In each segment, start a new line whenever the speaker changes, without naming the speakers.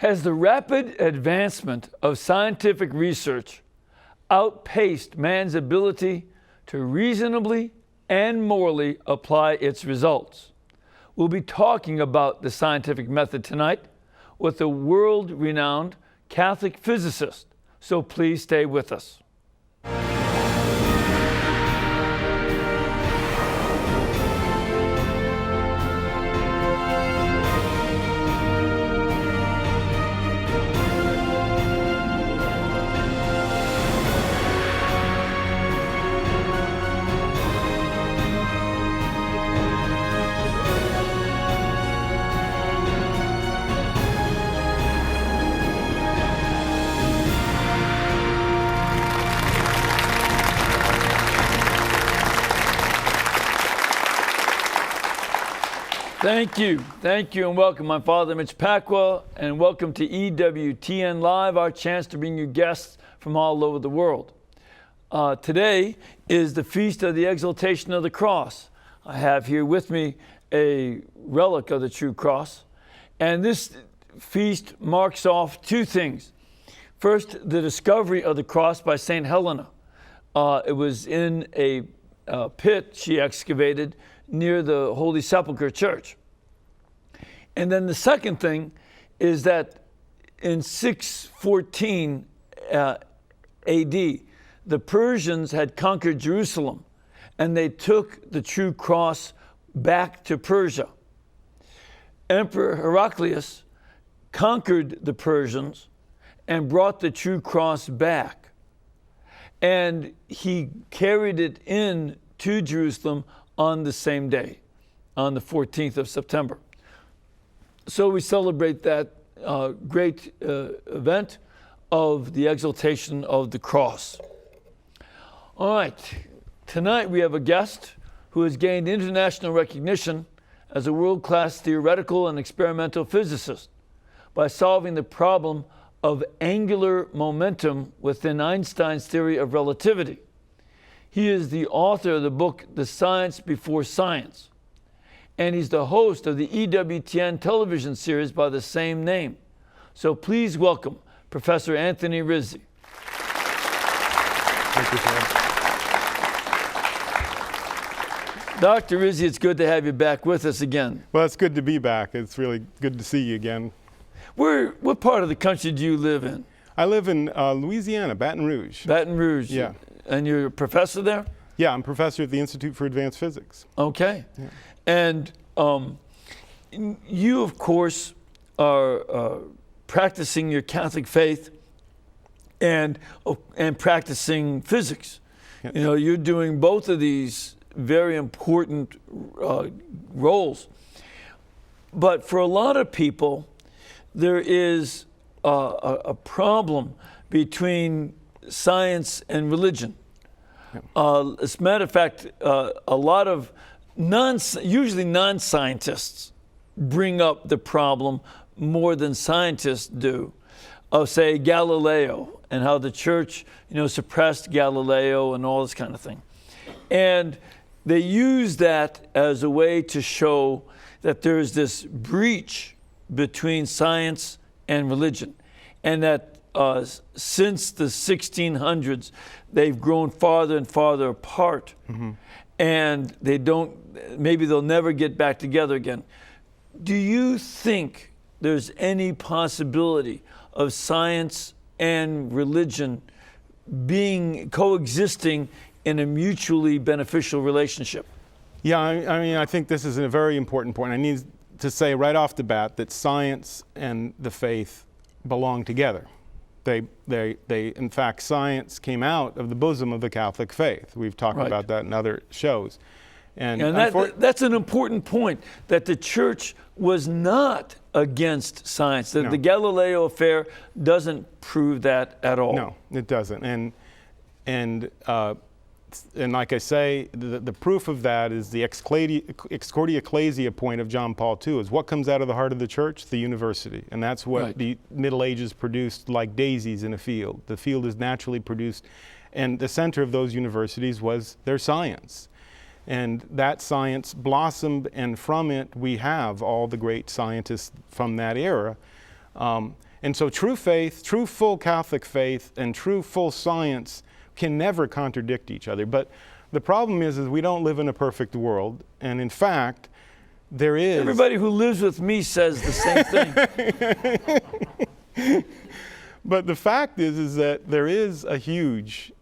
Has the rapid advancement of scientific research outpaced man's ability to reasonably and morally apply its results? We'll be talking about the scientific method tonight with a world-renowned Catholic physicist, so please stay with us. Thank you, and welcome. I'm Father Mitch Pacwa, and welcome to EWTN Live, our chance to bring you guests from all over the world. Today is the Feast of the Exaltation of the Cross. I have here with me a relic of the true cross, and this feast marks off two things. First, the discovery of the cross by St. Helena. It was in a pit she excavated near the Holy Sepulchre Church. And then the second thing is that in 614 AD, the Persians had conquered Jerusalem, and they took the true cross back to Persia. Emperor Heraclius conquered the Persians and brought the true cross back. And he carried it in to Jerusalem on the same day, on the 14th of September. So we celebrate that great event of the exaltation of the cross. All right, tonight we have a guest who has gained international recognition as a world-class theoretical and experimental physicist by solving the problem of angular momentum within Einstein's theory of relativity. He is the author of the book, The Science Before Science, and he's the host of the EWTN television series by the same name. So please welcome Professor Anthony Rizzi.
Thank you, Sam.
Dr. Rizzi, it's good to have you back with us again.
Well, it's good to be back. It's really good to see you again.
What part of the country do you live in?
I live in Louisiana, Baton Rouge.
Baton Rouge.
Yeah.
And you're a professor there?
Yeah, I'm professor at the Institute for Advanced Physics.
Okay.
Yeah.
And you, of course, are practicing your Catholic faith and practicing physics.
Yes.
You know, you're doing both of these very important roles. But for a lot of people, there is a problem between science and religion. As a matter of fact, a lot of usually non-scientists bring up the problem more than scientists do. Say Galileo and how the church, suppressed Galileo and all this kind of thing. And they use that as a way to show that there's this breach between science and religion, and that since the 1600s, they've grown farther and farther apart, and maybe they'll never get back together again. Do you think there's any possibility of science and religion coexisting in a mutually beneficial relationship?
Yeah, I think this is a very important point. I need to say right off the bat that science and the faith belong together. In fact, science came out of the bosom of the Catholic faith. We've talked about that in other shows. And
that's an important point, that the church was not against science. The Galileo affair doesn't prove that at all.
No, it doesn't. And like I say, the proof of that is the Excordia Ecclesia point of John Paul II, is what comes out of the heart of the church? The university. And that's what the Middle Ages produced like daisies in a field. The field is naturally produced. And the center of those universities was their science. And that science blossomed, and from it we have all the great scientists from that era. And so true faith, true full Catholic faith, and true full science can never contradict each other. But the problem is we don't live in a perfect world. And in fact, there is...
Everybody who lives with me says the same thing.
But the fact is that there is a huge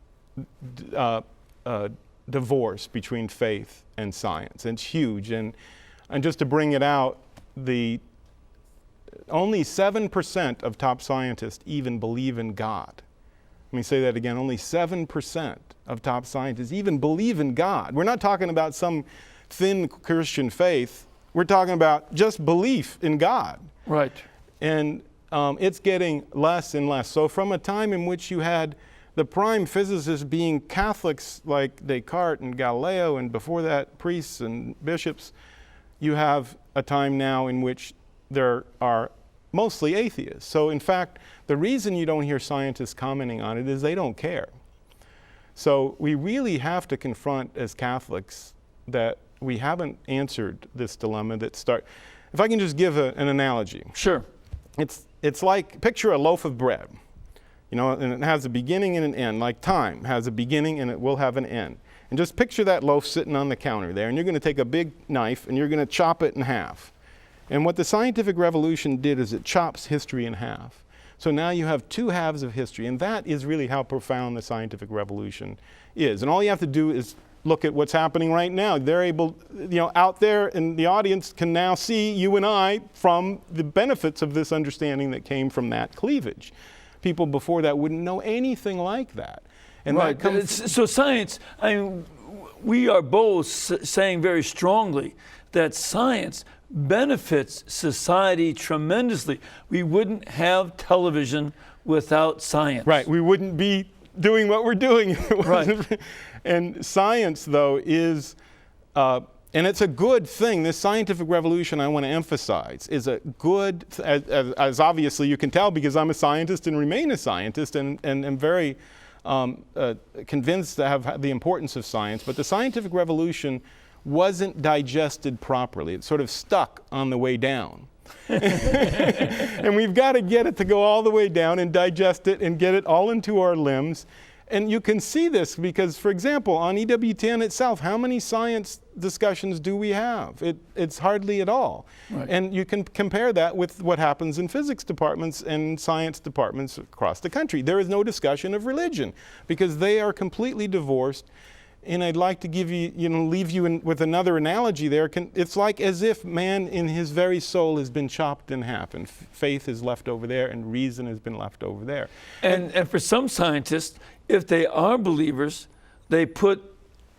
divorce between faith and science. It's huge. And just to bring it out, only 7% of top scientists even believe in God. Let me say that again. Only 7% of top scientists even believe in God. We're not talking about some thin Christian faith. We're talking about just belief in God.
Right.
And it's getting less and less. So from a time in which you had the prime physicists being Catholics like Descartes and Galileo, and before that priests and bishops, you have a time now in which there are mostly atheists. So in fact, the reason you don't hear scientists commenting on it is they don't care. So we really have to confront as Catholics that we haven't answered this dilemma that if I can just give an analogy.
Sure.
It's like, picture a loaf of bread, and it has a beginning and an end, like time has a beginning and it will have an end. And just picture that loaf sitting on the counter there, and you're going to take a big knife and you're going to chop it in half. And what the scientific revolution did is it chops history in half. So now you have two halves of history, and that is really how profound the scientific revolution is. And all you have to do is look at what's happening right now. They're able, out there in the audience can now see you and I from the benefits of this understanding that came from that cleavage. People before that wouldn't know anything like that. And
right.
That comes
so science, we are both saying very strongly that science benefits society tremendously. We wouldn't have television without science.
Right. We wouldn't be doing what we're doing.
Right.
And science, though, is, and it's a good thing. This scientific revolution, I want to emphasize, is a good, as obviously you can tell because I'm a scientist and remain a scientist and am very convinced to have the importance of science. But the scientific revolution wasn't digested properly. It sort of stuck on the way down. And we've got to get it to go all the way down and digest it and get it all into our limbs. And you can see this because, for example, on EWTN itself, how many science discussions do we have? It's hardly at all. Right. And you can compare that with what happens in physics departments and science departments across the country. There is no discussion of religion because they are completely divorced. And I'd like to give you, leave you with another analogy there. It's like as if man in his very soul has been chopped in half, and faith is left over there, and reason has been left over there.
And for some scientists, if they are believers, they put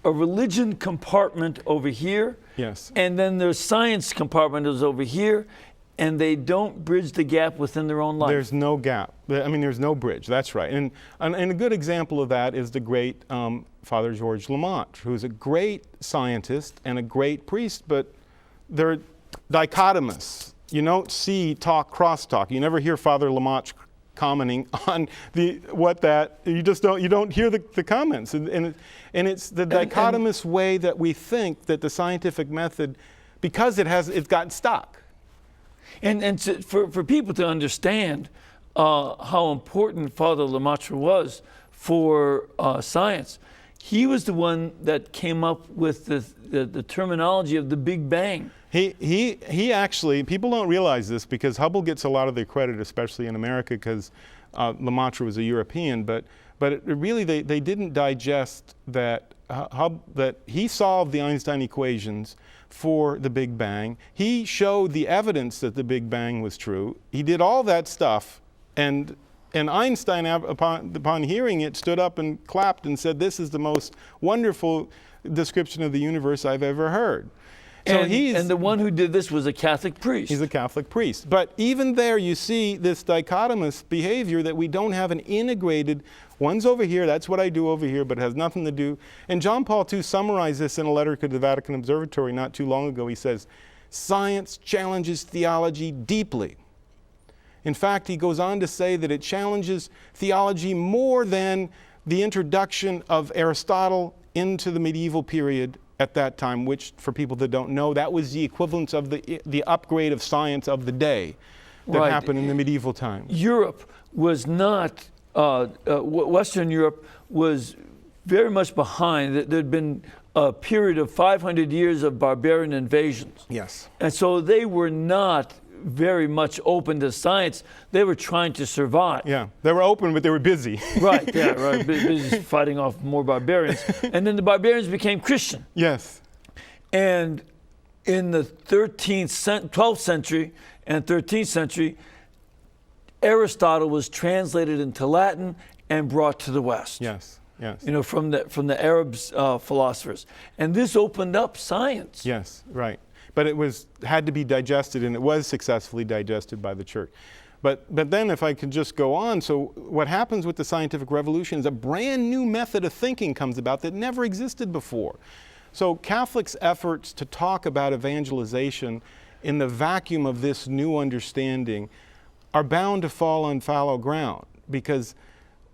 a religion compartment over here,
yes,
and then their science compartment is over here, and they don't bridge the gap within their own life.
There's no gap. There's no bridge. That's right. And a good example of that is the great Father George Lamont, who's a great scientist and a great priest, but they're dichotomous. You don't see crosstalk. You never hear Father Lamont commenting on you don't hear the comments. And it's the dichotomous way that we think that the scientific method, because it's gotten stuck.
And for people to understand how important Father Lemaitre was for science, he was the one that came up with the terminology of the Big Bang.
He actually, people don't realize this because Hubble gets a lot of the credit, especially in America, because Lemaitre was a European, but really they didn't digest that he solved the Einstein equations for the Big Bang. He showed the evidence that the Big Bang was true. He did all that stuff, and Einstein, upon hearing it, stood up and clapped and said, "This is the most wonderful description of the universe I've ever heard." So
and the one who did this was a Catholic priest.
He's a Catholic priest. But even there you see this dichotomous behavior that we don't have an integrated, one's over here, that's what I do over here, but it has nothing to do. And John Paul II summarized this in a letter to the Vatican Observatory not too long ago. He says, "Science challenges theology deeply." In fact, he goes on to say that it challenges theology more than the introduction of Aristotle into the medieval period at that time, which, for people that don't know, that was the equivalent of the upgrade of science of the day.
Right.
happened in the medieval times.
Europe was not, Western Europe was very much behind. There'd been a period of 500 years of barbarian invasions.
Yes.
And so they were not very much open to science. They were trying to survive.
Yeah, they were open, but they were busy.
Right, yeah, right. Busy fighting off more barbarians. And then the barbarians became Christian.
Yes.
And in the 12th century and 13th century, Aristotle was translated into Latin and brought to the West.
Yes. Yes.
You know, from the Arabs philosophers. And this opened up science.
Yes, right. But it had to be digested, and it was successfully digested by the church. But then if I could just go on, so what happens with the scientific revolution is a brand new method of thinking comes about that never existed before. So Catholics' efforts to talk about evangelization in the vacuum of this new understanding are bound to fall on fallow ground, because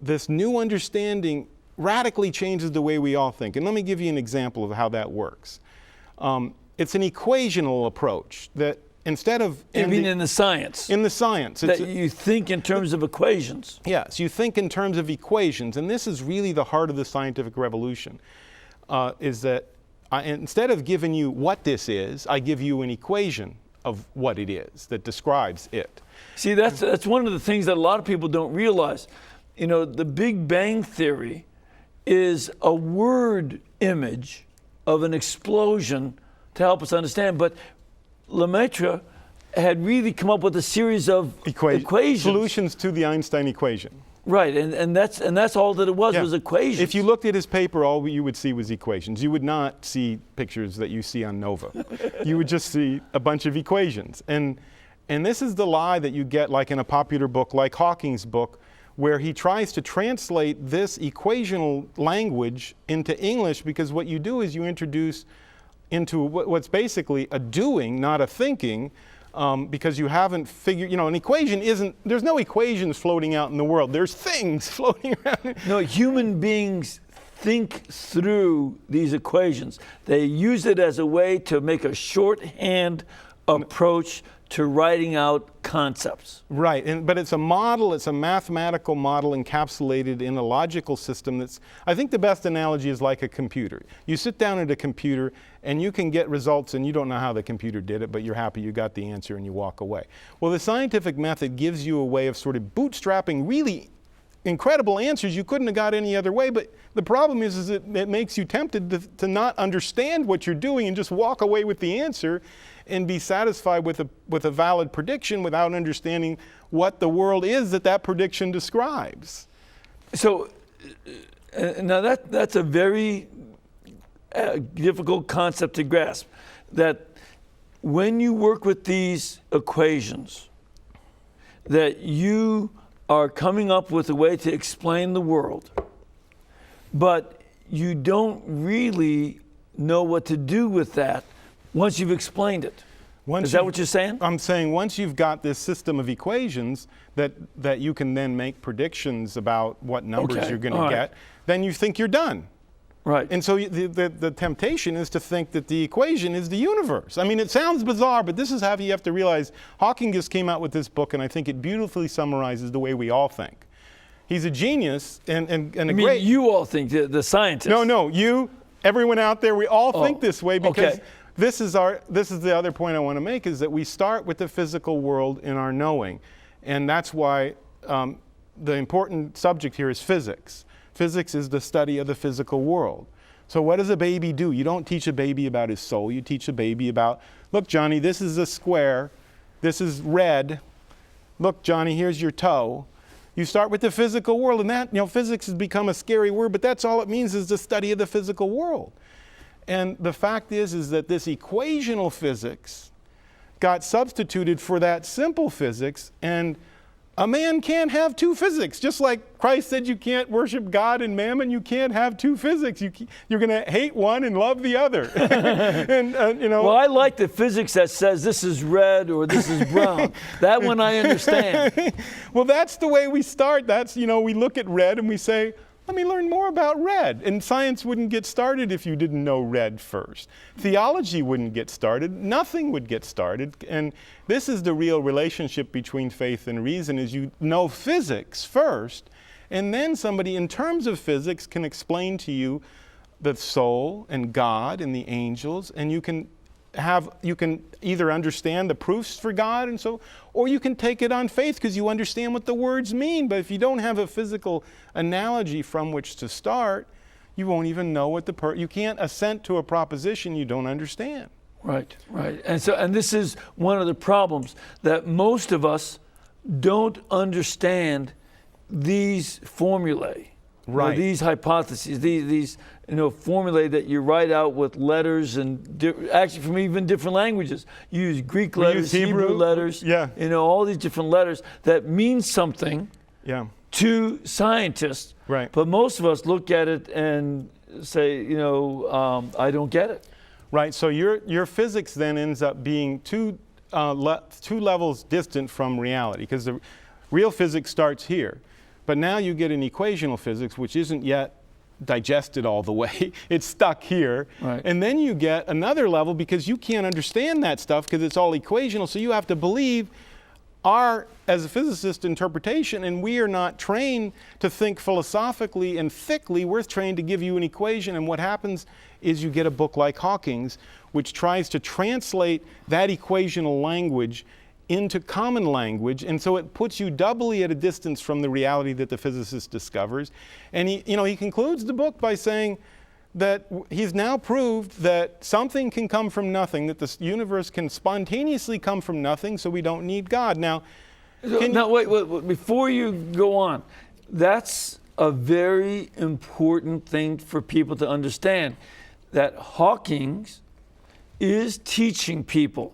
this new understanding radically changes the way we all think. And let me give you an example of how that works. It's an equational approach that instead of...
You mean in the science?
In the science.
That you think in terms of equations.
Yes, you think in terms of equations. And this is really the heart of the scientific revolution, is that instead of giving you what this is, I give you an equation of what it is that describes it.
See, that's one of the things that a lot of people don't realize. You know, the Big Bang Theory is a word image of an explosion to help us understand. But Lemaitre had really come up with a series of equations.
Solutions to the Einstein equation.
Right, and that's all that it was equations.
If you looked at his paper, all you would see was equations. You would not see pictures that you see on Nova. You would just see a bunch of equations. And this is the lie that you get like in a popular book like Hawking's book, where he tries to translate this equational language into English, because what you do is you introduce into what's basically a doing, not a thinking, because you haven't figured, you know, an equation there's no equations floating out in the world. There's things floating around.
No, human beings think through these equations. They use it as a way to make a shorthand approach to writing out concepts.
Right, but it's a model, it's a mathematical model encapsulated in a logical system that's, I think the best analogy is like a computer. You sit down at a computer and you can get results and you don't know how the computer did it, but you're happy you got the answer and you walk away. Well, the scientific method gives you a way of sort of bootstrapping really incredible answers you couldn't have got any other way, but the problem is it makes you tempted to not understand what you're doing and just walk away with the answer and be satisfied with a valid prediction without understanding what the world is that prediction describes.
So now that's a very difficult concept to grasp, that when you work with these equations, that you are coming up with a way to explain the world, but you don't really know what to do with that once you've explained it. Is that what you're saying?
I'm saying once you've got this system of equations that you can then make predictions about what numbers you're going to get, then you think you're done.
Right.
And so the temptation is to think that the equation is the universe. I mean, it sounds bizarre, but this is how you have to realize. Hawking just came out with this book, and I think it beautifully summarizes the way we all think. He's a genius and a great...
You all think, the scientists?
No, you, everyone out there, we all think this way, because this is the other point I want to make, is that we start with the physical world in our knowing. And that's why the important subject here is physics. Physics is the study of the physical world. So what does a baby do? You don't teach a baby about his soul. You teach a baby about, look, Johnny, this is a square. This is red. Look, Johnny, here's your toe. You start with the physical world, and that, physics has become a scary word, but that's all it means, is the study of the physical world. And the fact is that this equational physics got substituted for that simple physics, and a man can't have two physics. Just like Christ said you can't worship God and mammon, you can't have two physics. You're going to hate one and love the other.
Well, I like the physics that says this is red or this is brown. That one I understand.
Well, that's the way we start. That's, we look at red and we say, let me learn more about red. And science wouldn't get started if you didn't know red first. Theology wouldn't get started. Nothing would get started. And this is the real relationship between faith and reason, is you know physics first, and then somebody in terms of physics can explain to you the soul and God and the angels, and you can either understand the proofs for God and so, or you can take it on faith because you understand what the words mean. But if you don't have a physical analogy from which to start, you won't even know what you can't assent to a proposition you don't understand.
Right, right. And this is one of the problems, that most of us don't understand these formulae.
Right.
These hypotheses, these formulae that you write out with letters and actually from even different languages. You use Greek letters, Hebrew letters, all these different letters that mean something to scientists.
Right.
But most of us look at it and say, I don't get it.
Right. So your physics then ends up being two levels distant from reality, because the real physics starts here. But now you get an equational physics, which isn't yet digested all the way. It's stuck here.
Right.
And then you get another level, because you can't understand that stuff because it's all equational. So you have to believe our, as a physicist, interpretation, and we are not trained to think philosophically and thickly. We're trained to give you an equation, and what happens is you get a book like Hawking's, which tries to translate that equational language into common language, and so it puts you doubly at a distance from the reality that the physicist discovers. And he concludes the book by saying that he's now proved that something can come from nothing, that the universe can spontaneously come from nothing, so we don't need God. Now,
wait, before you go on, that's a very important thing for people to understand, that Hawking's is teaching people.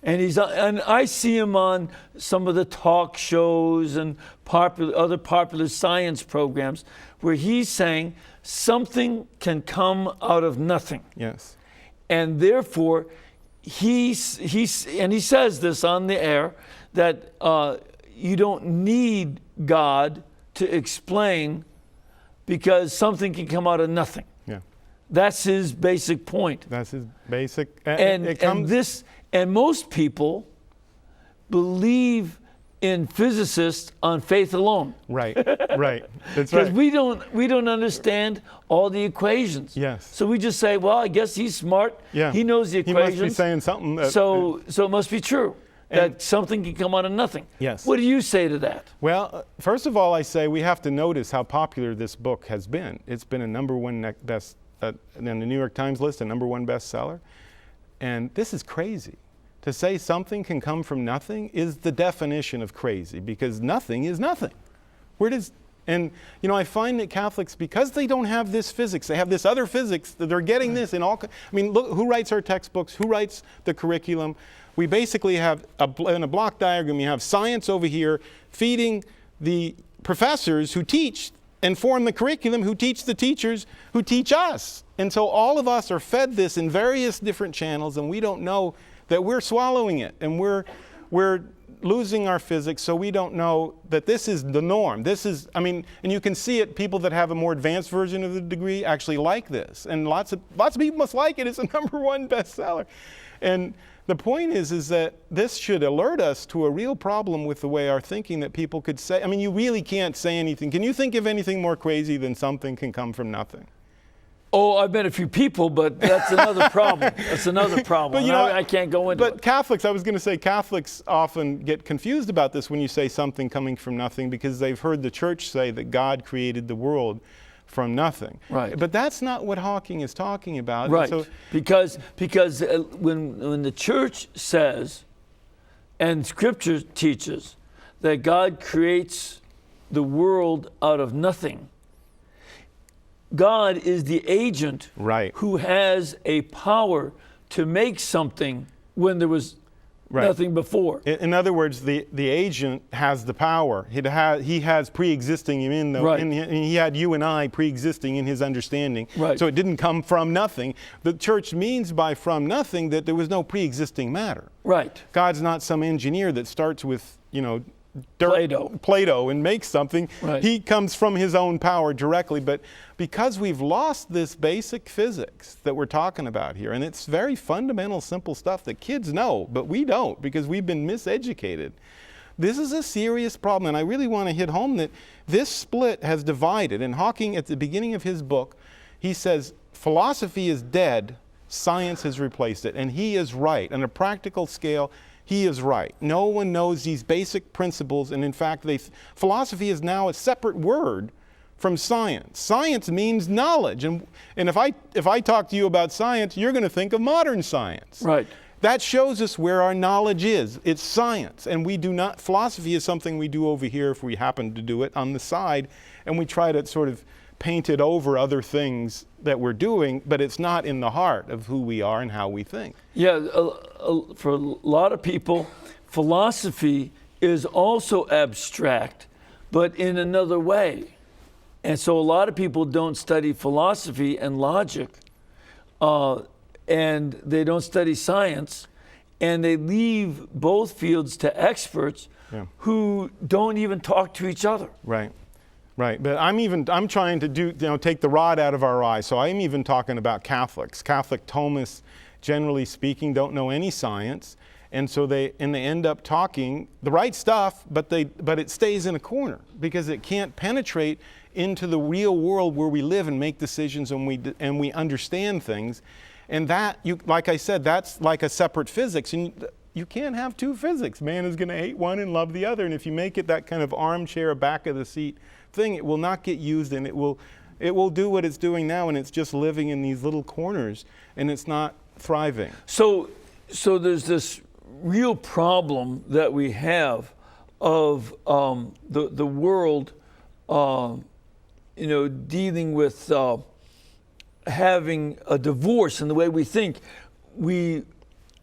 And I see him on some of the talk shows and other popular science programs where he's saying something can come out of nothing.
Yes.
And therefore, he says this on the air, that you don't need God to explain, because something can come out of nothing.
Yeah.
That's his basic point.
That's his basic.
And most people believe in physicists on faith alone.
Right, right. That's
Because
right.
we don't understand all the equations.
Yes.
So we just say, well, I guess he's smart.
Yeah.
He knows the equations.
He must be saying something.
So it must be true that something can come out of nothing.
Yes.
What do you say to that?
Well, first of all, I say we have to notice how popular this book has been. It's been a #1 best in the New York Times list, a #1 bestseller. And this is crazy. To say something can come from nothing is the definition of crazy, because nothing is nothing. I find that Catholics, because they don't have this physics, they have this other physics, that they're getting this in all. I mean, look, who writes our textbooks? Who writes the curriculum? We basically have, in a block diagram, you have science over here feeding the professors who teach and form the curriculum, who teach the teachers who teach us. And so all of us are fed this in various different channels, and we don't know that we're swallowing it, and we're losing our physics, so we don't know that this is the norm. And you can see it, people that have a more advanced version of the degree actually like this, and lots of people must like it. It's a #1 bestseller. And the point is that this should alert us to a real problem with the way our thinking, that people could say, you really can't say anything. Can you think of anything more crazy than something can come from nothing?
Oh, I've met a few people, but that's another problem. That's another problem. But, I can't go into it.
But Catholics, I was going to say, Catholics often get confused about this when you say something coming from nothing, because they've heard the church say that God created the world from nothing.
Right.
But that's not what Hawking is talking about.
Right.
So,
because when the church says, and Scripture teaches, that God creates the world out of nothing, God is the agent who has a power to make something when there was nothing before.
In other words, the agent has the power. He has pre-existing he had you and I pre-existing in his understanding.
Right.
So it didn't come from nothing. The church means by from nothing that there was no pre-existing matter.
Right.
God's not some engineer that starts with, Play-Doh and makes something.
Right.
He comes from his own power directly, but because we've lost this basic physics that we're talking about here, and it's very fundamental, simple stuff that kids know, but we don't because we've been miseducated. This is a serious problem, and I really want to hit home that this split has divided. And Hawking, at the beginning of his book, he says, philosophy is dead, science has replaced it, and he is right. On a practical scale, he is right. No one knows these basic principles, and in fact, philosophy is now a separate word from science. Science means knowledge, and if I talk to you about science, you're going to think of modern science.
Right.
That shows us where our knowledge is. It's science, and we do not. Philosophy is something we do over here if we happen to do it on the side, and we try to sort of paint it over other things that we're doing, but it's not in the heart of who we are and how we think.
Yeah, for a lot of people, philosophy is also abstract, but in another way. And so a lot of people don't study philosophy and logic, and they don't study science, and they leave both fields to experts who don't even talk to each other.
Right. Right, but I'm trying to take the rod out of our eye. So I'm even talking about Catholics. Catholic Thomists, generally speaking, don't know any science, and so they end up talking the right stuff, but it stays in a corner because it can't penetrate into the real world where we live and make decisions and we understand things, and that like I said, that's like a separate physics, and you can't have two physics. Man is going to hate one and love the other, and if you make it that kind of armchair, back of the seat thing, it will not get used, and it will do what it's doing now, and it's just living in these little corners, and it's not thriving.
So there's this real problem that we have of the world, dealing with having a divorce in the way we think. We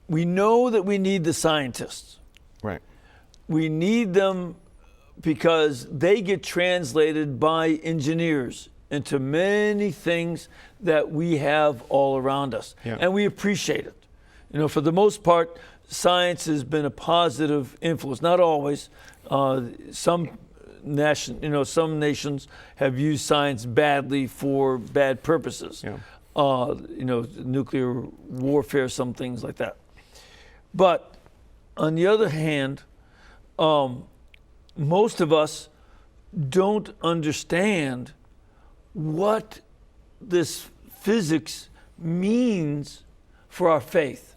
know that we need the scientists.
Right.
We need them because they get translated by engineers into many things that we have all around us.
Yeah.
And we appreciate it. For the most part, science has been a positive influence. Not always. Some nations have used science badly for bad purposes.
Yeah.
Nuclear warfare, some things like that. But on the other hand, most of us don't understand what this physics means for our faith.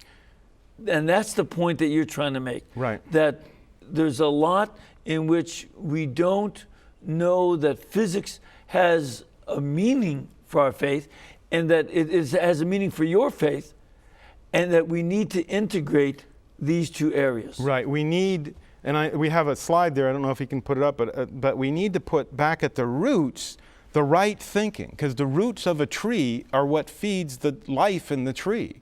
And that's the point that you're trying to make.
Right.
That there's a lot in which we don't know that physics has a meaning for our faith, and that it has a meaning for your faith, and that we need to integrate these two areas.
Right. We need, and we have a slide there. I don't know if you can put it up, but we need to put back at the roots the right thinking, because the roots of a tree are what feeds the life in the tree.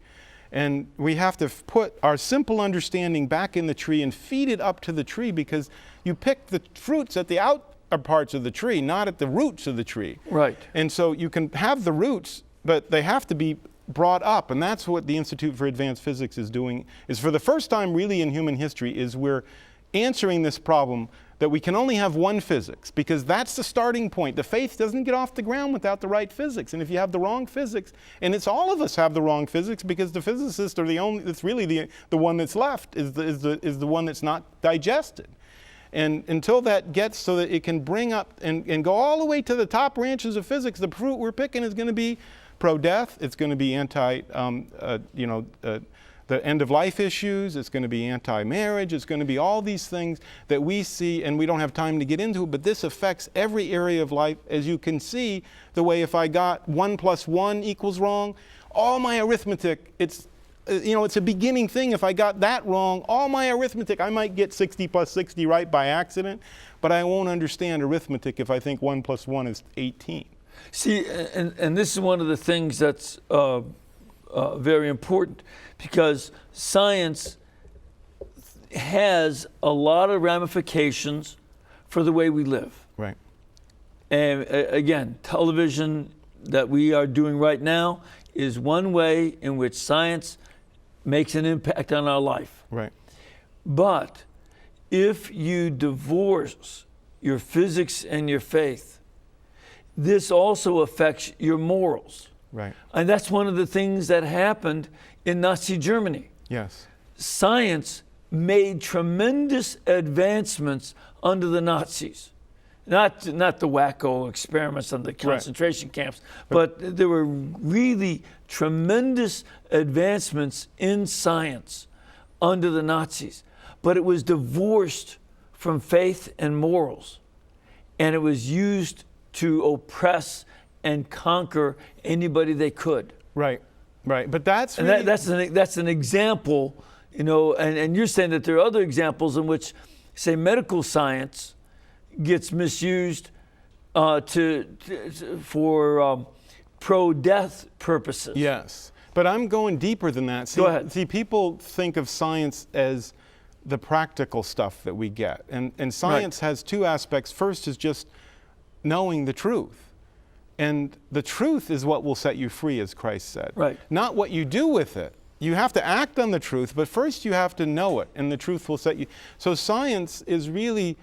And we have to put our simple understanding back in the tree and feed it up to the tree, because you pick the fruits at the outer parts of the tree, not at the roots of the tree.
Right.
And so you can have the roots, but they have to be brought up. And that's what the Institute for Advanced Physics is doing, is for the first time really in human history, is we're answering this problem that we can only have one physics, because that's the starting point. The faith doesn't get off the ground without the right physics. And if you have the wrong physics, and it's all of us have the wrong physics, because the physicists are the only, it's really the one that's left, is the one that's not digested. And until that gets so that it can bring up and go all the way to the top branches of physics, the fruit we're picking is going to be pro-death, it's going to be the end-of-life issues, it's going to be anti-marriage, it's going to be all these things that we see, and we don't have time to get into, but this affects every area of life. As you can see, the way if I got 1 + 1 = wrong, all my arithmetic, it's a beginning thing. If I got that wrong, all my arithmetic, I might get 60 + 60 right by accident, but I won't understand arithmetic if I think 1 + 1 is 18.
See, and this is one of the things that's very important, because science has a lot of ramifications for the way we live.
Right.
And again, television that we are doing right now is one way in which science makes an impact on our life.
Right.
But if you divorce your physics and your faith, this also affects your morals.
Right.
And that's one of the things that happened in Nazi Germany.
Yes.
Science made tremendous advancements under the Nazis. Not the wacko experiments on the concentration camps, but there were really tremendous advancements in science under the Nazis. But it was divorced from faith and morals, and it was used to oppress and conquer anybody they could.
Right. But that's
And
really,
that's an example, and you're saying that there are other examples in which, say, medical science gets misused for pro-death purposes.
Yes. But I'm going deeper than that.
Go ahead.
See, people think of science as the practical stuff that we get. And science has two aspects. First is just knowing the truth. And the truth is what will set you free, as Christ said.
Right.
Not what you do with it. You have to act on the truth, but first you have to know it, and the truth will set you. So science is really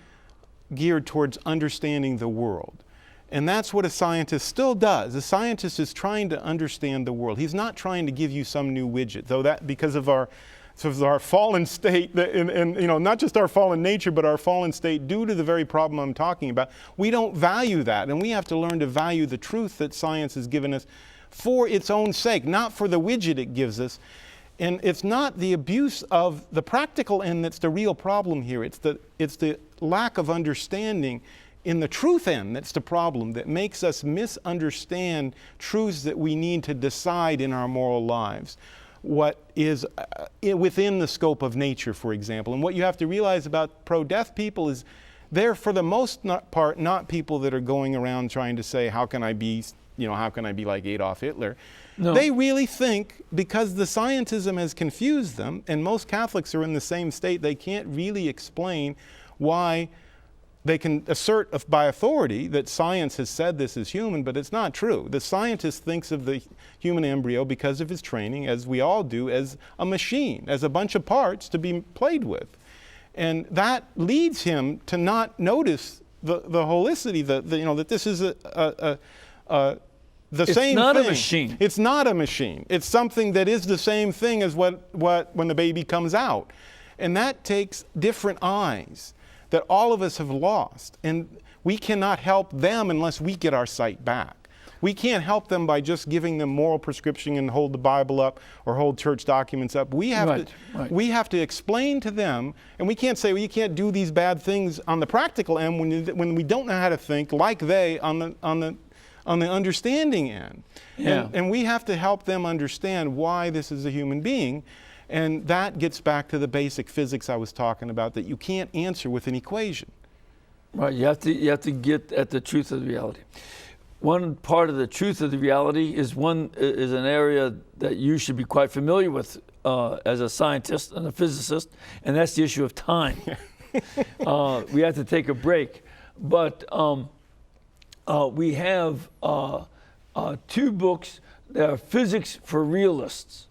geared towards understanding the world. And that's what a scientist still does. A scientist is trying to understand the world. He's not trying to give you some new widget, though that because of our fallen state, and not just our fallen nature, but our fallen state due to the very problem I'm talking about, we don't value that. And we have to learn to value the truth that science has given us for its own sake, not for the widget it gives us. And it's not the abuse of the practical end that's the real problem here. It's the lack of understanding in the truth end that's the problem, that makes us misunderstand truths that we need to decide in our moral lives. What is within the scope of nature, for example. And what you have to realize about pro-death people is they're, for the most part, not people that are going around trying to say, how can I be like Adolf Hitler?
No.
They really think, because the scientism has confused them, and most Catholics are in the same state, they can't really explain why they can assert by authority that science has said this is human, but it's not true. The scientist thinks of the human embryo, because of his training, as we all do, as a machine, as a bunch of parts to be played with. And that leads him to not notice the holicity, that this is the same thing. It's
not a machine.
It's not a machine. It's something that is the same thing as when the baby comes out. And that takes different eyes that all of us have lost. And we cannot help them unless we get our sight back. We can't help them by just giving them moral prescription and hold the Bible up or hold church documents up. We have to explain to them, and we can't say, well, you can't do these bad things on the practical end when we don't know how to think like they on the understanding end.
Yeah.
And we have to help them understand why this is a human being. And that gets back to the basic physics I was talking about, that you can't answer with an equation.
Right, you have to get at the truth of the reality. One part of the truth of the reality is an area that you should be quite familiar with as a scientist and a physicist, and that's the issue of time. We have to take a break, but we have two books that are physics for realists.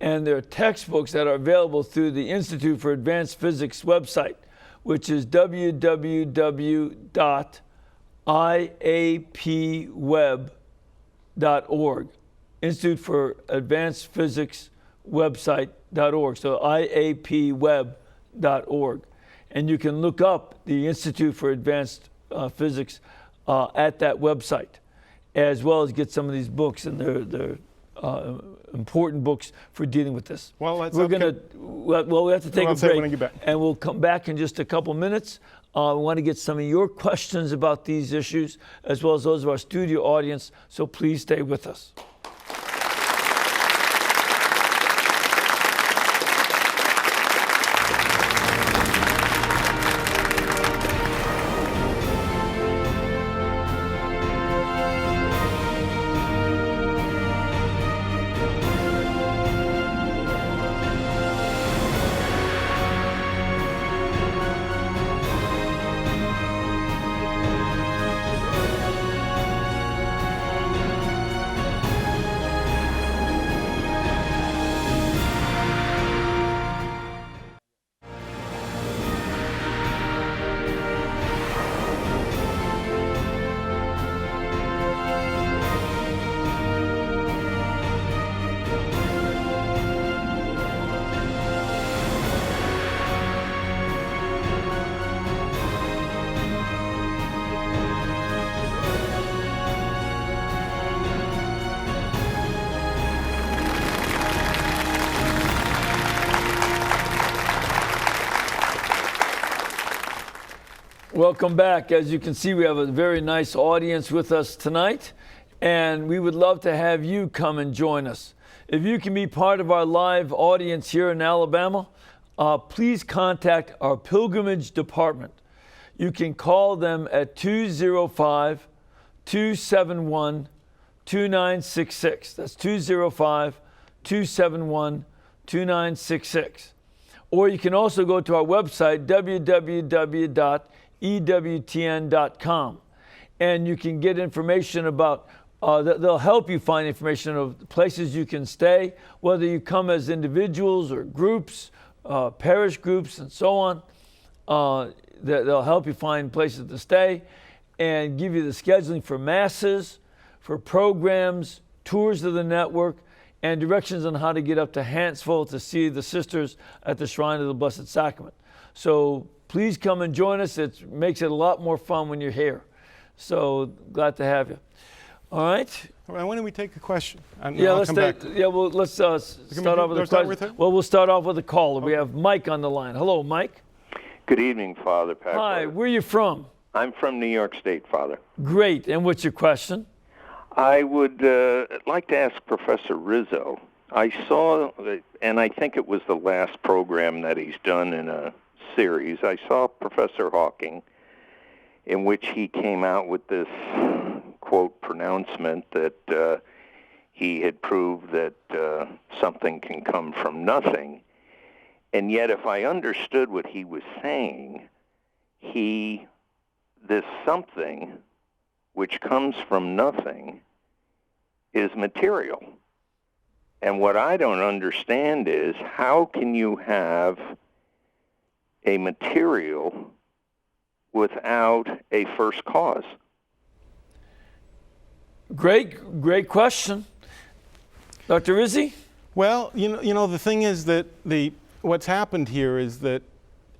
And there are textbooks that are available through the Institute for Advanced Physics website, which is www.iapweb.org. Institute for Advanced Physics website.org. So iapweb.org. And you can look up the Institute for Advanced Physics at that website, as well as get some of these books, and they're important books for dealing with this.
Well,
we have to take a break, and we'll come back in just a couple minutes. We want to get some of your questions about these issues, as well as those of our studio audience, so please stay with us. Welcome back. As you can see, we have a very nice audience with us tonight, and we would love to have you come and join us. If you can be part of our live audience here in Alabama, please contact our pilgrimage department. You can call them at 205-271-2966. That's 205-271-2966. Or you can also go to our website, www.ewtn.com, and you can get information about, they'll help you find information of places you can stay, whether you come as individuals or groups, parish groups, and so on. They'll help you find places to stay and give you the scheduling for masses, for programs, tours of the network, and directions on how to get up to Huntsville to see the sisters at the Shrine of the Blessed Sacrament. So please come and join us. It makes it a lot more fun when you're here. So glad to have you. All right.
All right, why don't we take a question?
Let's start off with a question. Well, we'll start off with a caller. Okay. We have Mike on the line. Hello, Mike.
Good evening, Father Pacwa.
Hi, where are you from?
I'm from New York State, Father.
Great. And what's your question?
I would like to ask Professor Rizzo. I saw, and I think it was the last program that he's done in a series, I saw Professor Hawking, in which he came out with this, quote, pronouncement that he had proved that something can come from nothing. And yet, if I understood what he was saying, this something which comes from nothing is material. And what I don't understand is, how can you have a material without a first cause?
Great question. Dr. Rizzi?
Well, you know, the thing is that what's happened here is that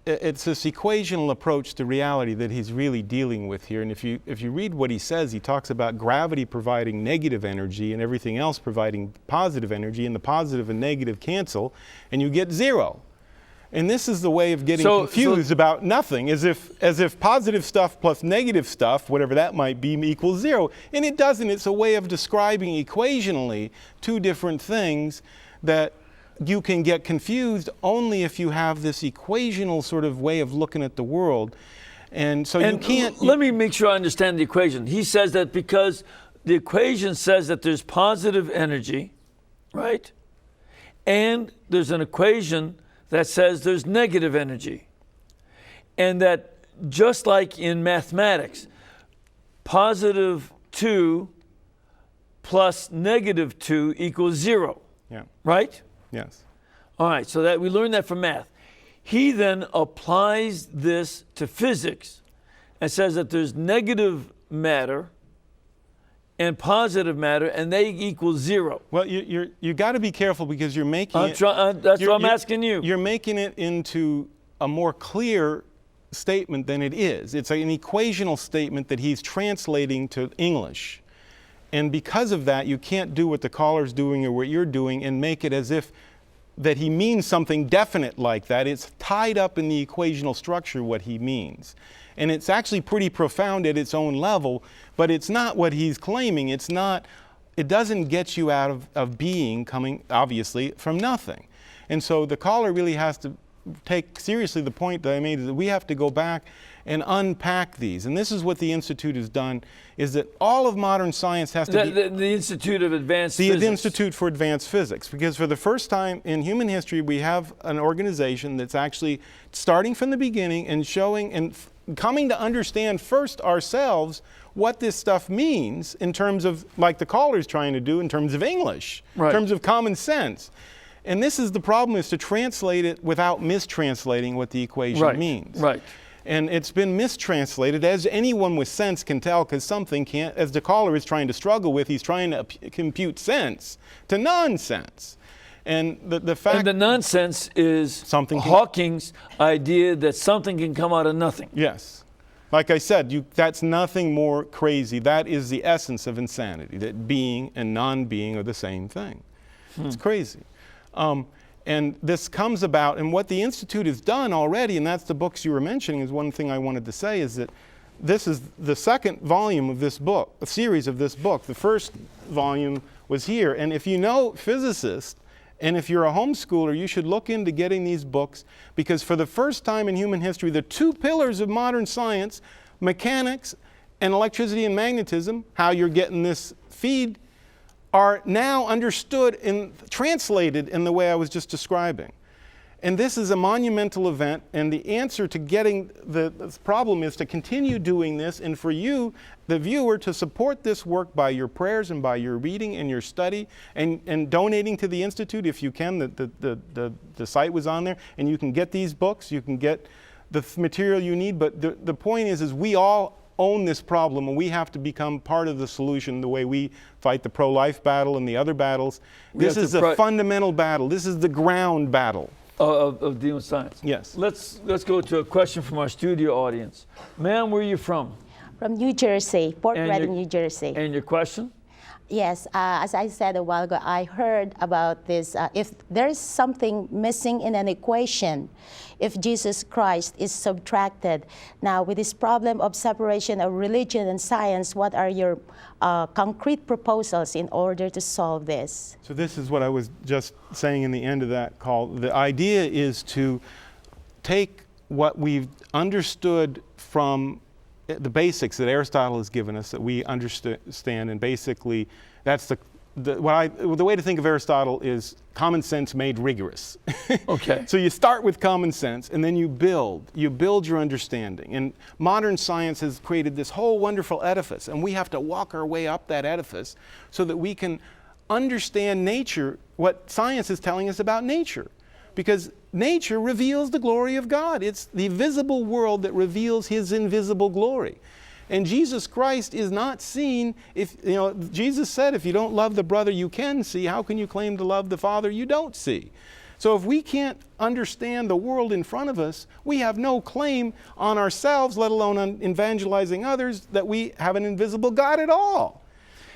it's this equational approach to reality that he's really dealing with here. And if you read what he says, he talks about gravity providing negative energy and everything else providing positive energy, and the positive and negative cancel, and you get zero. And this is the way of getting confused about nothing, as if positive stuff plus negative stuff, whatever that might be, equals zero. And it doesn't. It's a way of describing equationally two different things that you can get confused only if you have this equational sort of way of looking at the world. And so you can't...
Let me make sure I understand the equation. He says that because the equation says that there's positive energy, right? And there's an equation that says there's negative energy. And that just like in mathematics, positive 2 plus negative 2 equals 0.
Yeah.
Right?
Yes.
All right, so that we learned that from math. He then applies this to physics and says that there's negative matter and positive matter, and they equal 0.
Well, you got to be careful, because you're making
that's what I'm asking you.
You're making it into a more clear statement than it is. It's an equational statement that he's translating to English. And because of that, you can't do what the caller's doing or what you're doing and make it as if that he means something definite like that. It's tied up in the equational structure what he means. And it's actually pretty profound at its own level, but it's not what he's claiming. It doesn't get you out of being coming, obviously, from nothing. And so the caller really has to take seriously the point that I made, is that we have to go back and unpack these. And this is what the Institute has done, is that all of modern science has to be...
The Institute of Advanced Physics.
The Institute for Advanced Physics. Because for the first time in human history, we have an organization that's actually starting from the beginning and showing and coming to understand first ourselves what this stuff means in terms of, like the caller's trying to do, in terms of English, in terms of common sense. And this is the problem, is to translate it without mistranslating what the equation means.
Right.
And it's been mistranslated, as anyone with sense can tell, because something can't, as the caller is trying to struggle with, he's trying to compute sense to nonsense. And the fact...
And the nonsense is Hawking's idea that something can come out of nothing.
Yes. Like I said, that's nothing more crazy. That is the essence of insanity, that being and non-being are the same thing. It's crazy. And this comes about, and what the Institute has done already, and that's the books you were mentioning, is one thing I wanted to say, is that this is the second volume of this book, a series of this book. The first volume was here. And if you know physicists, and if you're a homeschooler, you should look into getting these books, because for the first time in human history, the two pillars of modern science, mechanics and electricity and magnetism, how you're getting this feed, are now understood and translated in the way I was just describing. And this is a monumental event, and the answer to getting this problem is to continue doing this, and for you, the viewer, to support this work by your prayers and by your reading and your study, and donating to the Institute if you can. The site was on there, and you can get these books, you can get the material you need, but the point is we all own this problem, and we have to become part of the solution the way we fight the pro-life battle and the other battles. This is a fundamental battle. This is the ground battle.
Of dealing with science.
Yes.
Let's go to a question from our studio audience. Ma'am, where are you from?
From New Jersey, Port Redding, New Jersey.
And your question?
Yes, as I said a while ago, I heard about this. If there is something missing in an equation, if Jesus Christ is subtracted. Now, with this problem of separation of religion and science, what are your concrete proposals in order to solve this?
So this is what I was just saying in the end of that call. The idea is to take what we've understood from the basics that Aristotle has given us, that we understand, and basically that's the way to think of Aristotle is common sense made rigorous.
Okay.
So you start with common sense, and then you build your understanding. And modern science has created this whole wonderful edifice, and we have to walk our way up that edifice so that we can understand nature, what science is telling us about nature. Because nature reveals the glory of God. It's the visible world that reveals His invisible glory. And Jesus Christ is not seen, Jesus said, if you don't love the brother you can see, how can you claim to love the Father you don't see? So if we can't understand the world in front of us, we have no claim on ourselves, let alone on evangelizing others, that we have an invisible God at all.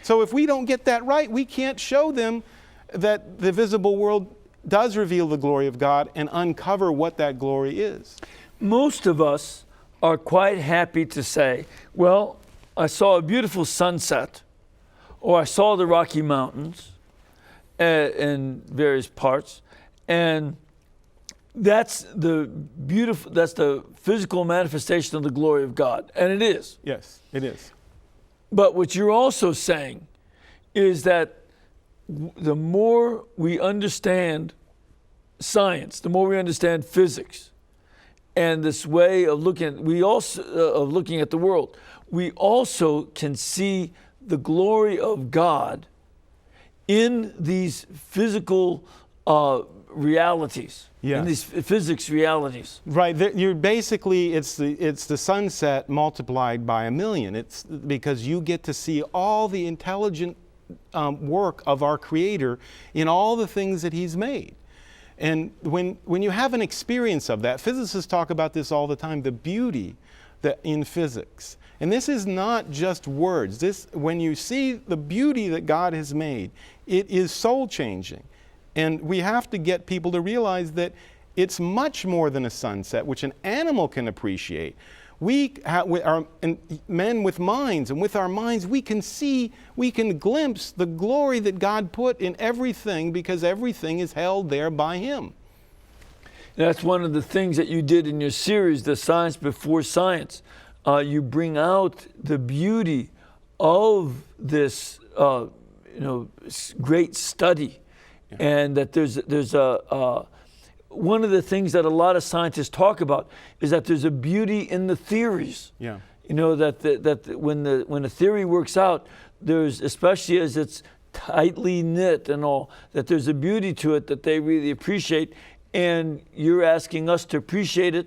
So if we don't get that right, we can't show them that the visible world does reveal the glory of God and uncover what that glory is.
Most of us are quite happy to say, well, I saw a beautiful sunset, or I saw the Rocky Mountains in various parts, and that's the physical manifestation of the glory of God. And it is.
Yes, it is.
But what you're also saying is that the more we understand science, the more we understand physics, and this way of looking at the world, we also can see the glory of God in these physical realities,
yes.
In these physics realities.
Right. You're basically, it's the sunset multiplied by 1,000,000. It's because you get to see all the intelligent work of our Creator in all the things that He's made. And when you have an experience of that, physicists talk about this all the time, the beauty that in physics. And this is not just words. When you see the beauty that God has made, it is soul-changing. And we have to get people to realize that it's much more than a sunset, which an animal can appreciate. Men with minds, and with our minds, we can glimpse the glory that God put in everything, because everything is held there by Him.
That's one of the things that you did in your series, The Science Before Science. You bring out the beauty of this, great study, yeah. And that there's one of the things that a lot of scientists talk about is that there's a beauty in the theories.
Yeah.
That when a theory works out, there's, especially as it's tightly knit and all, that there's a beauty to it that they really appreciate. And you're asking us to appreciate it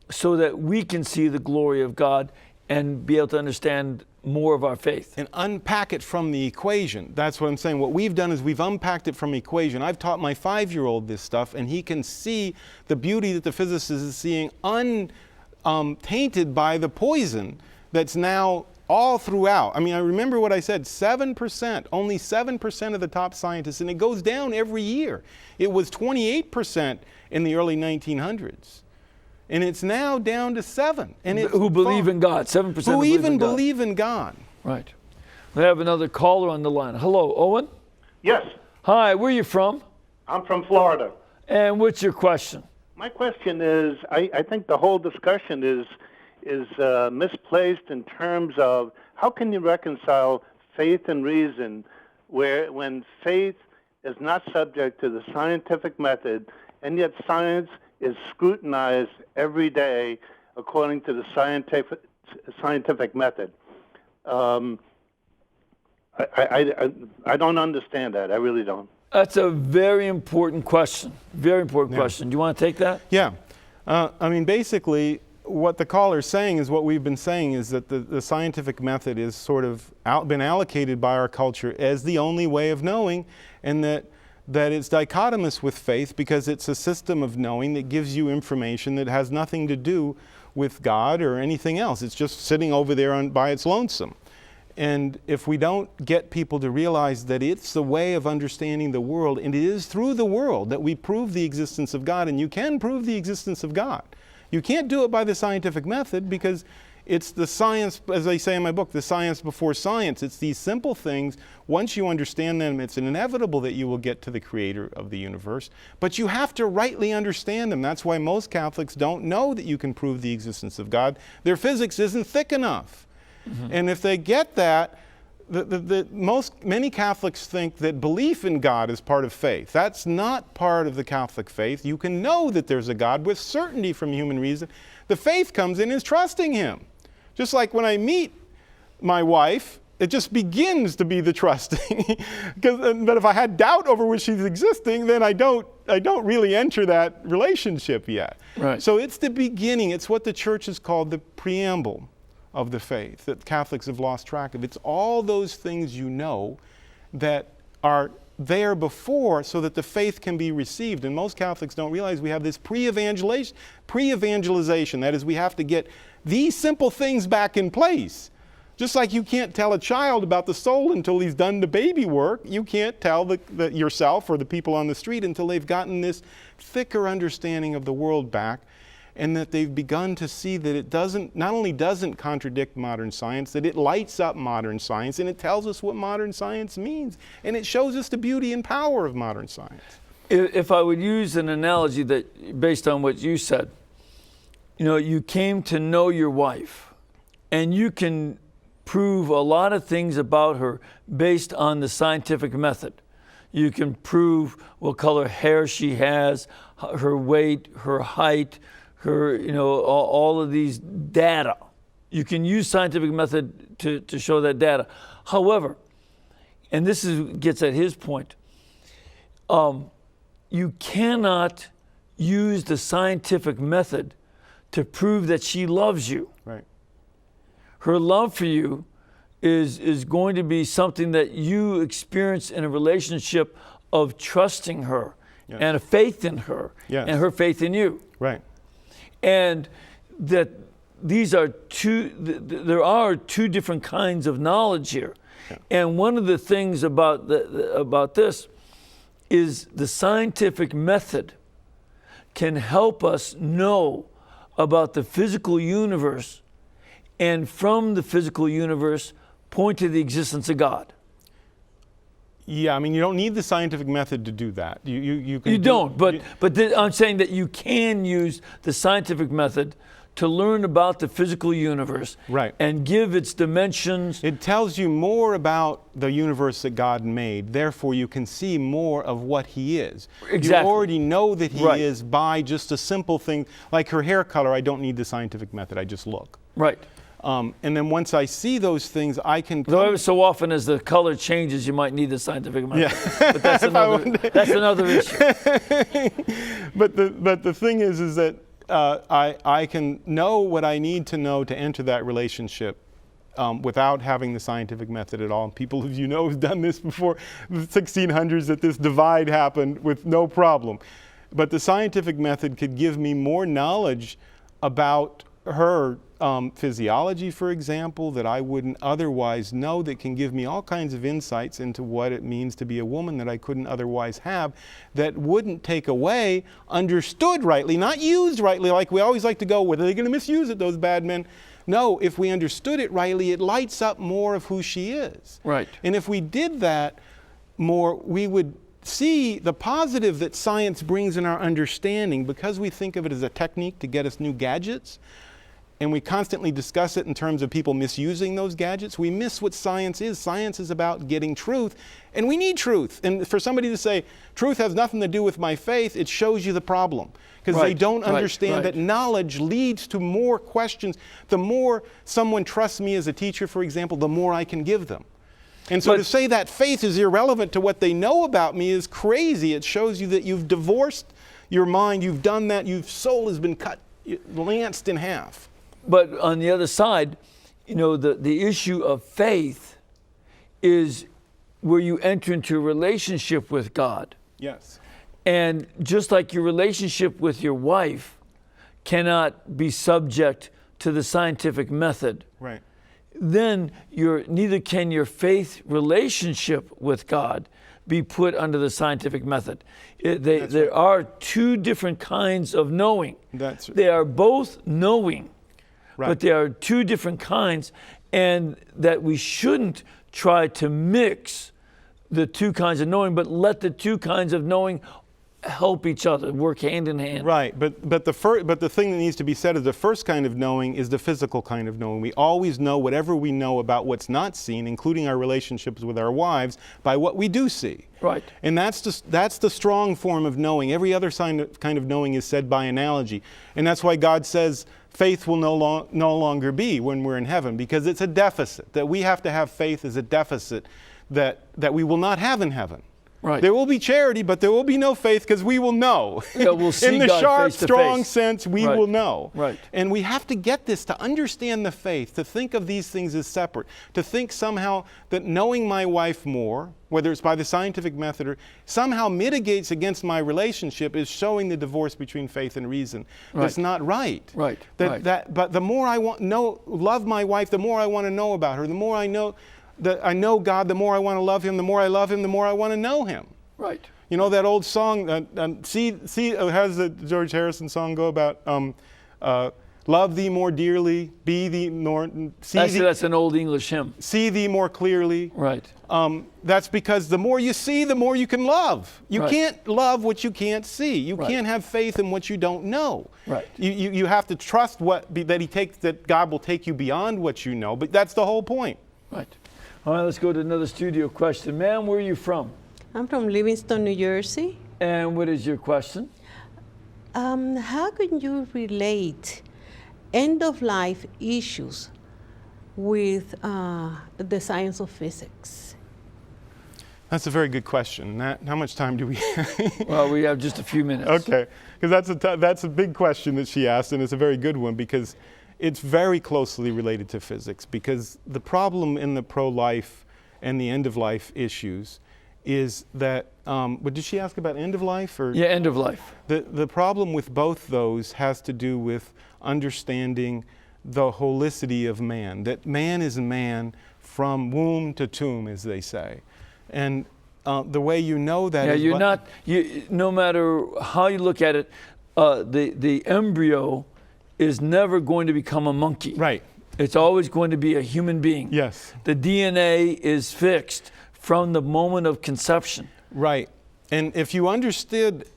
so that we can see the glory of God and be able to understand more of our faith.
And unpack it from the equation. That's what I'm saying. What we've done is we've unpacked it from the equation. I've taught my 5-year-old this stuff, and he can see the beauty that the physicist is seeing untainted by the poison that's now all throughout. I mean, I remember what I said, 7%, only 7% of the top scientists, and it goes down every year. It was 28% in the early 1900s. And it's now down to 7. And it's
who believe in God, 7%
who even believe in God.
Right. We have another caller on the line. Hello, Owen?
Yes,
Hi, where are you from?
I'm from Florida.
And what's your question?
My question is, I think the whole discussion is misplaced in terms of how can you reconcile faith and reason when faith is not subject to the scientific method, and yet science is scrutinized every day according to the scientific method. I don't understand that. I really don't.
That's a very important question. Very important question. Do you want to take that?
Yeah. I mean, basically, what the caller's saying is what we've been saying is that the scientific method is sort of been allocated by our culture as the only way of knowing, and that it's dichotomous with faith because it's a system of knowing that gives you information that has nothing to do with God or anything else. It's just sitting over there by its lonesome. And if we don't get people to realize that it's the way of understanding the world, and it is through the world that we prove the existence of God, and you can prove the existence of God. You can't do it by the scientific method because it's the science, as I say in my book, the science before science. It's these simple things. Once you understand them, it's inevitable that you will get to the creator of the universe. But you have to rightly understand them. That's why most Catholics don't know that you can prove the existence of God. Their physics isn't thick enough. Mm-hmm. And if they get that, many Catholics think that belief in God is part of faith. That's not part of the Catholic faith. You can know that there's a God with certainty from human reason. The faith comes in is trusting Him. Just like when I meet my wife, it just begins to be the trusting. But if I had doubt over which she's existing, then I don't really enter that relationship yet.
Right.
So it's the beginning. It's what the Church has called the preamble of the faith that Catholics have lost track of. It's all those things you know that are there before so that the faith can be received. And most Catholics don't realize we have this pre-evangelization. That is, we have to get these simple things back in place. Just like you can't tell a child about the soul until he's done the baby work, you can't tell yourself or the people on the street until they've gotten this thicker understanding of the world back, and that they've begun to see that it not only doesn't contradict modern science, that it lights up modern science, and it tells us what modern science means, and it shows us the beauty and power of modern science.
If I would use an analogy that, based on what you said, you came to know your wife, and you can prove a lot of things about her based on the scientific method. You can prove what color hair she has, her weight, her height, her, all of these data. You can use scientific method to show that data. However, and this gets at his point, you cannot use the scientific method to prove that she loves you.
Right.
Her love for you is going to be something that you experience in a relationship of trusting her, yes, and a faith in her, yes, and her faith in you.
Right.
And that there are two different kinds of knowledge here. Yeah. And one of the things about this is the scientific method can help us know about the physical universe, and from the physical universe point to the existence of God.
Yeah, I mean, you don't need the scientific method to do that.
But I'm saying that you can use the scientific method to learn about the physical universe,
right,
and give its dimensions.
It tells you more about the universe that God made. Therefore, you can see more of what He is.
Exactly.
You already know that He
right.
is by just a simple thing. Like her hair color, I don't need the scientific method. I just look.
Right.
And then once I see those things, I can...
Though every so often as the color changes, you might need the scientific method.
Yeah.
But that's another issue.
But the thing is that I can know what I need to know to enter that relationship without having the scientific method at all. And people, as you know, have done this before the 1600s, that this divide happened with no problem. But the scientific method could give me more knowledge about her physiology, for example, that I wouldn't otherwise know, that can give me all kinds of insights into what it means to be a woman that I couldn't otherwise have, that wouldn't take away, understood rightly, not used rightly, like we always like to go, well, are they going to misuse it, those bad men? No, if we understood it rightly, it lights up more of who she is.
Right.
And if we did that more, we would see the positive that science brings in our understanding, because we think of it as a technique to get us new gadgets, and we constantly discuss it in terms of people misusing those gadgets. We miss what science is. Science is about getting truth, and we need truth. And for somebody to say, truth has nothing to do with my faith, it shows you the problem. Because they don't understand that knowledge leads to more questions. The more someone trusts me as a teacher, for example, the more I can give them. And so to say that faith is irrelevant to what they know about me is crazy. It shows you that you've divorced your mind, you've done that, your soul has been cut, lanced in half.
But on the other side, you know, the issue of faith is where you enter into a relationship with God.
Yes.
And just like your relationship with your wife cannot be subject to the scientific method,
right,
then neither can your faith relationship with God be put under the scientific method. There are two different kinds of knowing. They are both knowing, but there are two different kinds, and that we shouldn't try to mix the two kinds of knowing, but let the two kinds of knowing help each other, work hand in hand.
Right, but the thing that needs to be said is the first kind of knowing is the physical kind of knowing. We always know whatever we know about what's not seen, including our relationships with our wives, by what we do see.
Right.
And that's the strong form of knowing. Every other kind of knowing is said by analogy. And that's why God says faith will no longer be when we're in heaven, because it's a deficit. That we have to have faith as a deficit that we will not have in heaven.
Right.
There will be charity, but there will be no faith, because we will know.
Yeah, we'll see
in the
God
sharp,
face to
strong
face.
sense, we will know.
Right.
And we have to get this to understand the faith, to think of these things as separate, to think somehow that knowing my wife more, whether it's by the scientific method or somehow mitigates against my relationship, is showing the divorce between faith and reason.
Right.
That's not right.
Right.
But the more I love my wife, the more I want to know about her. The more I know God, the more I want to love Him. The more I love Him, the more I want to know Him.
Right.
You know that old song, how's the George Harrison song go about, love thee more dearly, be thee more,
That's an old English hymn.
See thee more clearly.
Right.
That's because the more you see, the more you can love. You
Right.
can't love what you can't see. You
Right.
can't have faith in what you don't know.
Right.
You have to trust that God will take you beyond what you know, but that's the whole point.
Right. All right, let's go to another studio question. Ma'am, where are you from?
I'm from Livingston, New Jersey.
And what is your question?
How can you relate end-of-life issues with the science of physics?
That's a very good question. How much time do we have?
Well, we have just a few minutes.
Okay, because that's a big question that she asked, and it's a very good one, because it's very closely related to physics. Because the problem in the pro-life and the end-of-life issues is that, but did she ask about end of life? Or?
Yeah, end of life.
The problem with both those has to do with understanding the holicity of man, that man is man from womb to tomb, as they say. And the way you know that is...
no matter how you look at it, the embryo is never going to become a monkey.
Right.
It's always going to be a human being.
Yes.
The DNA is fixed from the moment of conception.
Right. And if you understood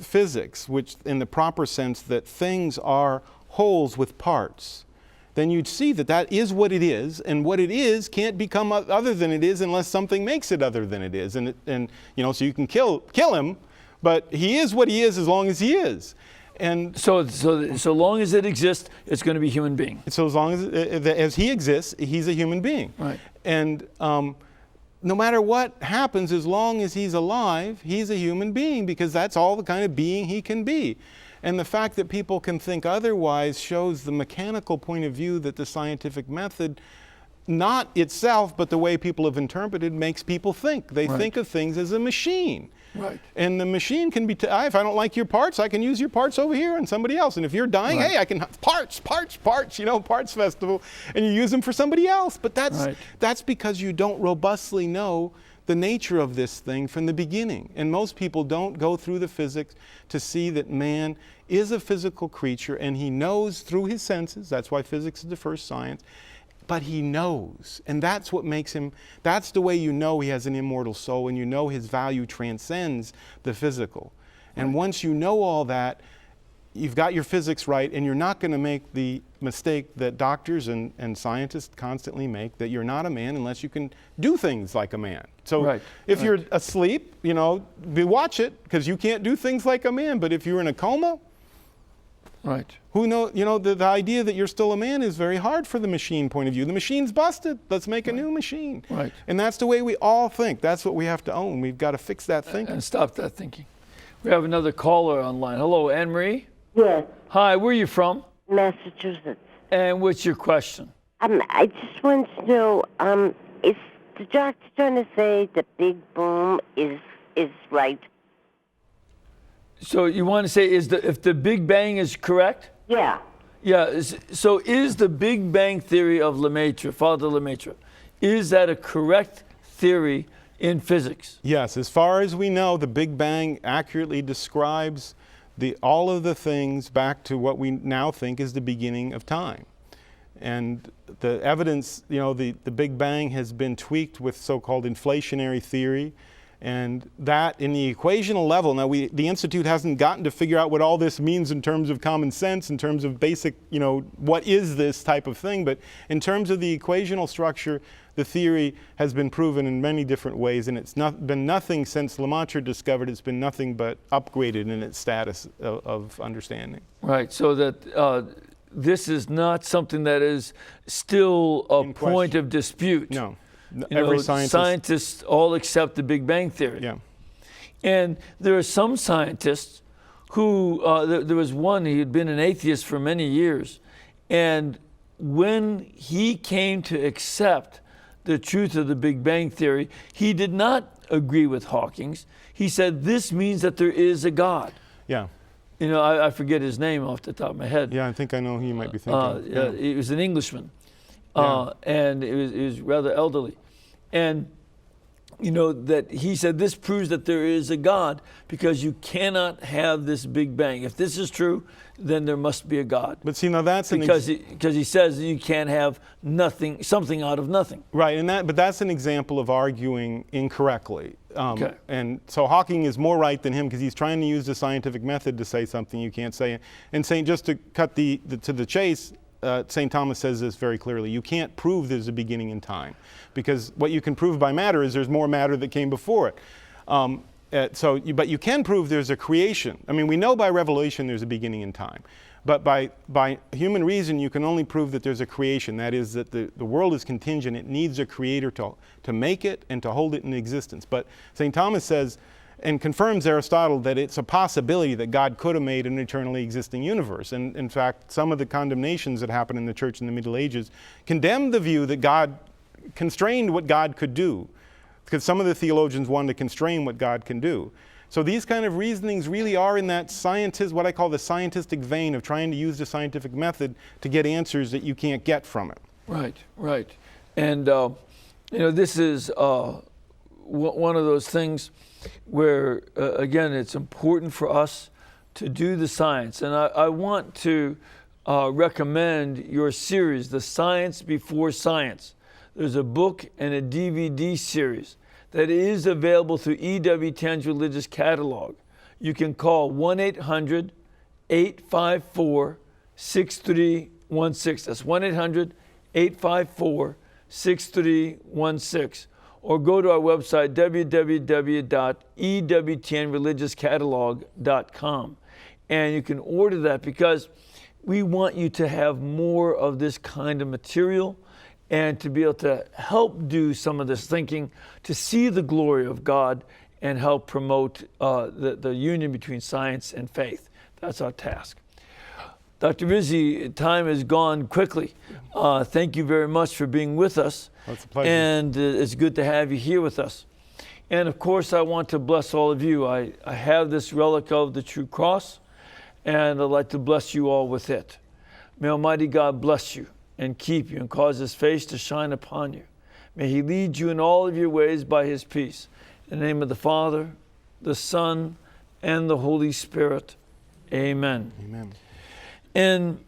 physics, which in the proper sense that things are wholes with parts, then you'd see that is what it is, and what it is can't become other than it is unless something makes it other than it is. And so you can kill him, but he is what he is as long as he is. And
so long as it exists, it's going to be a human being.
So as long as he exists, he's a human being.
Right.
And no matter what happens, as long as he's alive, he's a human being, because that's all the kind of being he can be. And the fact that people can think otherwise shows the mechanical point of view that the scientific method not itself, but the way people have interpreted makes people think. They think of things as a machine.
Right.
And the machine can be, if I don't like your parts, I can use your parts over here on somebody else. And if you're dying, hey, I can, parts, parts festival, and you use them for somebody else. But that's because you don't robustly know the nature of this thing from the beginning. And most people don't go through the physics to see that man is a physical creature, and he knows through his senses. That's why physics is the first science. But he knows, and that's what makes him, that's the way you know he has an immortal soul, and you know his value transcends the physical. And once you know all that, you've got your physics right, and you're not going to make the mistake that doctors and scientists constantly make, that you're not a man unless you can do things like a man. So if you're asleep, watch it, because you can't do things like a man. But if you're in a coma, who knows? The idea that you're still a man is very hard for the machine point of view. The machine's busted. Let's make a new machine. And that's the way we all think. That's what we have to own. We've got to fix that thinking.
And stop that thinking. We have another caller online. Hello, Anne-Marie?
Yes,
Hi, where are you from?
Massachusetts.
And what's your question?
I just want to know, is the doctor trying to say the big boom is right?
So you want to say if the Big Bang is correct?
Yeah.
Yeah. So is the Big Bang theory of Lemaitre, Father Lemaitre, is that a correct theory in physics?
Yes. As far as we know, the Big Bang accurately describes all of the things back to what we now think is the beginning of time. And the evidence, the Big Bang has been tweaked with so-called inflationary theory. And that in the equational level, now the Institute hasn't gotten to figure out what all this means in terms of common sense, in terms of basic, what is this type of thing. But in terms of the equational structure, the theory has been proven in many different ways, and it's been nothing since Lemaitre discovered. It's been nothing but upgraded in its status of understanding.
Right, so that this is not something that is still a point of dispute.
No. Every
scientists all accept the Big Bang theory.
Yeah.
And there are some scientists who, there was one, he had been an atheist for many years, and when he came to accept the truth of the Big Bang theory, he did not agree with Hawking's. He said, this means that there is a God.
Yeah.
I forget his name off the top of my head.
Yeah, I think I know who you might be thinking.
He was an Englishman, and he was rather elderly. And that he said this proves that there is a God, because you cannot have this Big Bang. If this is true, then there must be a God.
But see, now that's
because he says you can't have something out of nothing.
Right, but that's an example of arguing incorrectly. And so Hawking is more right than him, because he's trying to use the scientific method to say something you can't say. And saying, just to cut to the chase, St. Thomas says this very clearly: you can't prove there's a beginning in time, because what you can prove by matter is there's more matter that came before it. But you can prove there's a creation. I mean, we know by revelation there's a beginning in time, but by human reason you can only prove that there's a creation. That is, that the world is contingent. It needs a creator to make it and to hold it in existence. But St. Thomas says, and confirms Aristotle, that it's a possibility that God could have made an eternally existing universe. And in fact, some of the condemnations that happened in the church in the Middle Ages condemned the view that God constrained what God could do, because some of the theologians wanted to constrain what God can do. So these kind of reasonings really are in that what I call the scientific vein of trying to use the scientific method to get answers that you can't get from it.
Right. And this is one of those things where, again, it's important for us to do the science. And I want to recommend your series, The Science Before Science. There's a book and a DVD series that is available through EWTN's Religious Catalog. You can call 1-800-854-6316. That's 1-800-854-6316. Or go to our website, www.ewtnreligiouscatalog.com. And you can order that, because we want you to have more of this kind of material and to be able to help do some of this thinking, to see the glory of God and help promote the union between science and faith. That's our task. Dr. Rizzi, time has gone quickly. Thank you very much for being with us.
Well, it's a pleasure.
And it's good to have you here with us. And of course, I want to bless all of you. I have this relic of the true cross, and I'd like to bless you all with it. May Almighty God bless you and keep you and cause His face to shine upon you. May He lead you in all of your ways by His peace. In the name of the Father, the Son, and the Holy Spirit. Amen.
Amen.
And,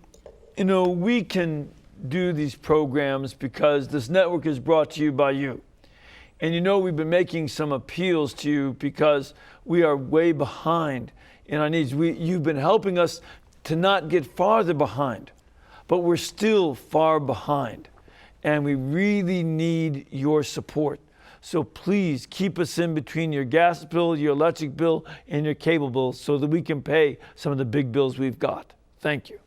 you know, we can do these programs because this network is brought to you by you. And you know, we've been making some appeals to you because we are way behind in our needs. You've been helping us to not get farther behind, but we're still far behind. And we really need your support. So please keep us in between your gas bill, your electric bill, and your cable bill so that we can pay some of the big bills we've got. Thank you.